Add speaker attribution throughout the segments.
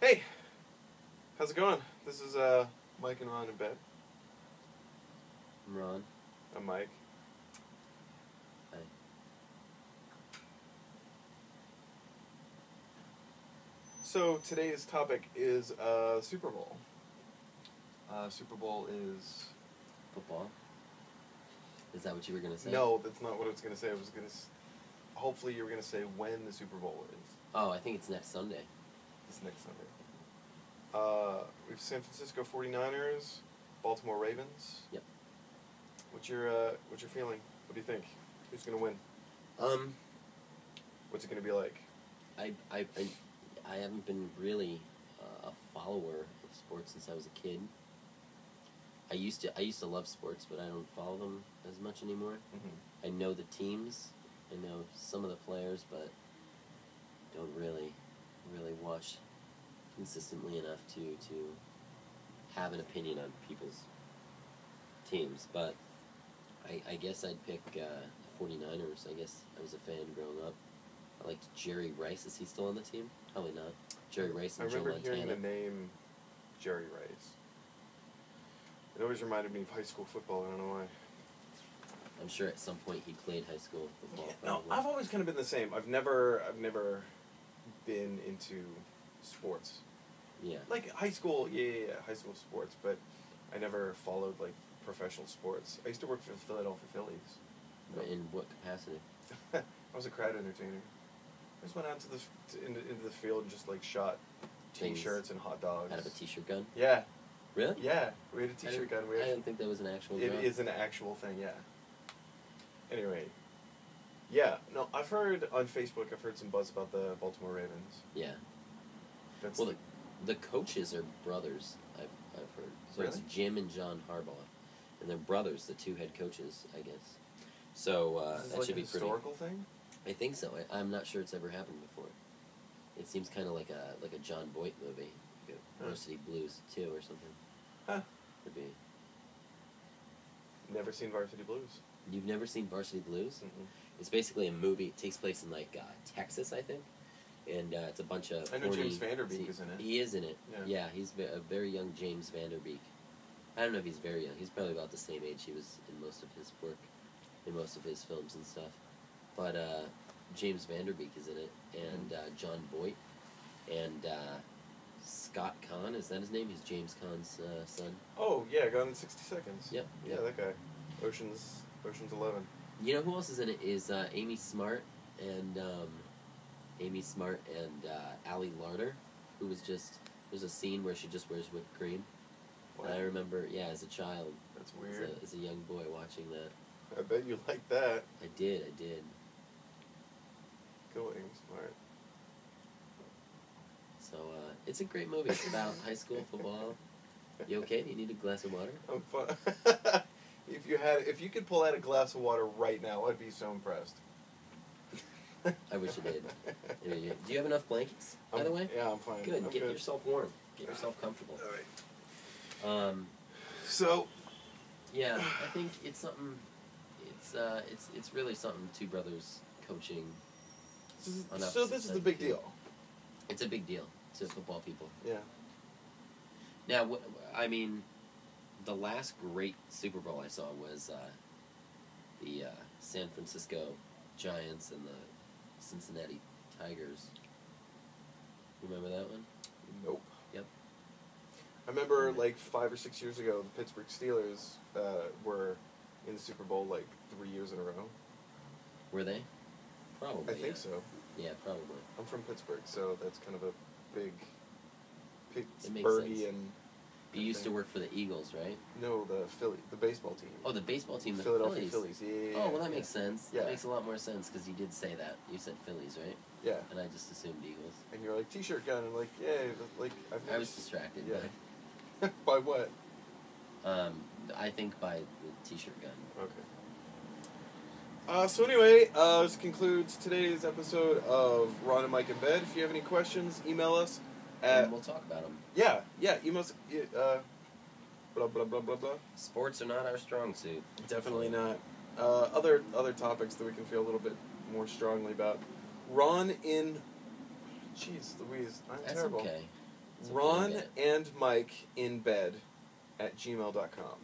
Speaker 1: Hey, how's it going? This is Mike and Ron in bed.
Speaker 2: I'm Ron.
Speaker 1: I'm Mike.
Speaker 2: Hi.
Speaker 1: So today's topic is Super Bowl. Super Bowl is...
Speaker 2: Football. Is that what you were going to say?
Speaker 1: No, that's not what I was going to say. I was going to... Hopefully you were going to say when the Super Bowl is.
Speaker 2: Oh, I think it's next Sunday.
Speaker 1: This next Sunday. We have San Francisco 49ers, Baltimore Ravens.
Speaker 2: Yep.
Speaker 1: What's your feeling? What do you think? Who's going to win? What's it going to be like?
Speaker 2: I haven't been really a follower of sports since I was a kid. I used to love sports, but I don't follow them as much anymore.
Speaker 1: Mm-hmm.
Speaker 2: I know the teams, I know some of the players, but don't really watch consistently enough to have an opinion on people's teams. But I guess I'd pick the 49ers. I guess I was a fan growing up. I liked Jerry Rice. Is he still on the team? Probably not. Jerry Rice and Joe Montana.
Speaker 1: I remember hearing the name Jerry Rice. It always reminded me of high school football. I don't know why.
Speaker 2: I'm sure at some point he played high school football.
Speaker 1: Yeah, no, I've always kind of been the same. I've never been into sports.
Speaker 2: Yeah.
Speaker 1: Like high school, yeah, high school sports, but I never followed like professional sports. I used to work for the Philadelphia Phillies.
Speaker 2: In what capacity?
Speaker 1: I was a crowd entertainer. I just went out to into the field and just like shot T-shirts and hot dogs.
Speaker 2: Out of a T-shirt gun?
Speaker 1: Yeah.
Speaker 2: Really?
Speaker 1: Yeah, we had a T-shirt gun.
Speaker 2: I didn't think that was an actual
Speaker 1: It
Speaker 2: job.
Speaker 1: is an actual thing, yeah. Anyway, yeah, no, I've heard on Facebook, I've heard some buzz about the Baltimore Ravens.
Speaker 2: Yeah.
Speaker 1: That's
Speaker 2: Well, the coaches are brothers, I've heard. So
Speaker 1: Really?
Speaker 2: it's Jim and John Harbaugh. And they're brothers, the two head coaches, I guess. So
Speaker 1: is this
Speaker 2: that
Speaker 1: like
Speaker 2: should
Speaker 1: a
Speaker 2: be pretty...
Speaker 1: historical thing?
Speaker 2: I think so. I'm not sure it's ever happened before. It seems kind of like a John Voight movie. Like a Varsity Blues 2 or something.
Speaker 1: Huh.
Speaker 2: Could be.
Speaker 1: Never seen Varsity Blues.
Speaker 2: You've never seen Varsity Blues?
Speaker 1: Mm-hmm.
Speaker 2: It's basically a movie. It takes place in like Texas, I think, and it's a bunch of.
Speaker 1: I know
Speaker 2: horny
Speaker 1: James Vanderbeek is in it.
Speaker 2: He is in it.
Speaker 1: Yeah,
Speaker 2: he's a very young James Vanderbeek. I don't know if he's very young. He's probably about the same age he was in most of his work, in most of his films and stuff. But James Vanderbeek is in it, and John Voight, and Scott Conn, is that his name? He's James Conn's son.
Speaker 1: Oh, yeah, Gone in 60 Seconds.
Speaker 2: Yep.
Speaker 1: Yeah, that guy. Ocean's 11.
Speaker 2: You know who else is in it? Is Amy Smart and Allie Larder, who was just... There's a scene where she just wears whipped cream.
Speaker 1: Wow.
Speaker 2: And I remember, as a child,
Speaker 1: That's weird.
Speaker 2: as a young boy watching that.
Speaker 1: I bet you like that.
Speaker 2: I did.
Speaker 1: Go Amy Smart.
Speaker 2: So, it's a great movie. It's about high school football. You okay? Do you need a glass of water?
Speaker 1: I'm fine. If you could pull out a glass of water right now, I'd be so impressed.
Speaker 2: I wish you did. Do you have enough blankets, by the way?
Speaker 1: Yeah, I'm fine.
Speaker 2: Good.
Speaker 1: I'm
Speaker 2: Get
Speaker 1: good.
Speaker 2: yourself warm. Get yourself comfortable.
Speaker 1: All right.
Speaker 2: Um,
Speaker 1: So,
Speaker 2: yeah, I think it's something. It's really something. Two brothers coaching.
Speaker 1: this is a big deal.
Speaker 2: It's a big deal to football people.
Speaker 1: Yeah.
Speaker 2: Now, the last great Super Bowl I saw was the San Francisco Giants and the Cincinnati Tigers. Remember that one?
Speaker 1: Nope.
Speaker 2: Yep.
Speaker 1: I remember like 5 or 6 years ago, the Pittsburgh Steelers were in the Super Bowl like 3 years in a row.
Speaker 2: Were they? Probably.
Speaker 1: I think so.
Speaker 2: Yeah, probably.
Speaker 1: I'm from Pittsburgh, so that's kind of a big
Speaker 2: sense.
Speaker 1: Pittsburghian.
Speaker 2: You used to work for the Eagles, right?
Speaker 1: No, the baseball team.
Speaker 2: Oh, the baseball team, the
Speaker 1: Philadelphia
Speaker 2: Phillies.
Speaker 1: Phillies. Yeah.
Speaker 2: Oh, well, that makes sense.
Speaker 1: Yeah.
Speaker 2: That makes a lot more sense because you did say that. You said Phillies, right?
Speaker 1: Yeah.
Speaker 2: And I just assumed Eagles.
Speaker 1: And you're like T-shirt gun, and like like
Speaker 2: I was distracted.
Speaker 1: Yeah. By what?
Speaker 2: I think by the T-shirt gun.
Speaker 1: Okay. So anyway, this concludes today's episode of Ron and Mike in Bed. If you have any questions, email us at...
Speaker 2: And we'll talk about them.
Speaker 1: Yeah, email us... blah, blah, blah, blah, blah.
Speaker 2: Sports are not our strong suit.
Speaker 1: Definitely not. Other topics that we can feel a little bit more strongly about. Ron in... Jeez Louise, I'm
Speaker 2: That's
Speaker 1: terrible.
Speaker 2: okay. So
Speaker 1: Ron
Speaker 2: forget.
Speaker 1: and Mike in bed at gmail.com.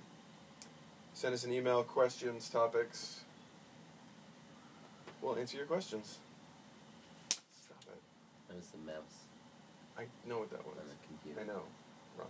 Speaker 1: Send us an email, questions, topics. We'll answer your questions. Stop it.
Speaker 2: That was the mouse
Speaker 1: I know what that was.
Speaker 2: on the computer.
Speaker 1: I know, Ron.